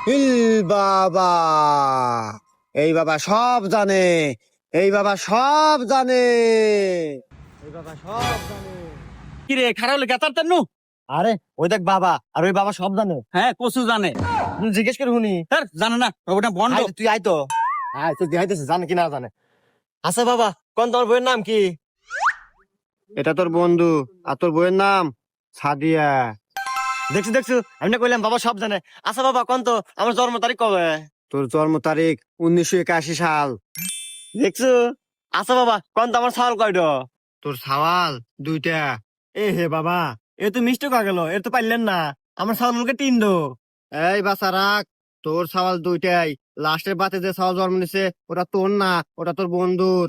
Hill বাবা, এই বাবা সব জানে, এই বাবা সব জানে, এই বাবা সব জানে। কি রে খারাপ হলে গেতার তেনু? আরে ওই দেখ বাবা, আর ওই বাবা সব জানে। হ্যাঁ কসু জানে। জিজ্ঞেস করে শুনি। স্যার জানে না ওটা বন্ধ। তুই আয় তো, আয় তো দেখাইতেছে জানে কি না জানে। আচ্ছা বাবা, কোন তোর বইয়ের নাম কি? এটা তোর বন্ধু, আর তোর বইয়ের নাম সাদিয়া। দেখছি দেখছি, আমি না কইলাম বাবা সব জানে। আচ্ছা বাবা, কোন তো আমার জন্ম তারিখ কবে? তোর জন্ম তারিখ 1981 সাল। দেখছো? আচ্ছা বাবা, কোন তো আমার সাওয়াল কয়টা? তোর সাওয়াল দুইটা। এ হে বাবা, এ তো মিষ্টি কা গেল, এর তো পাইলেন না। আমার সাওয়ালকে তিন দো। এই বাছা রাখ, তোর সাওয়াল দুইটাই। লাস্টের বাতে যে সাওয়াল জন্ম নিছে ওটা তোর না, ওটা তোর বন্ধুর।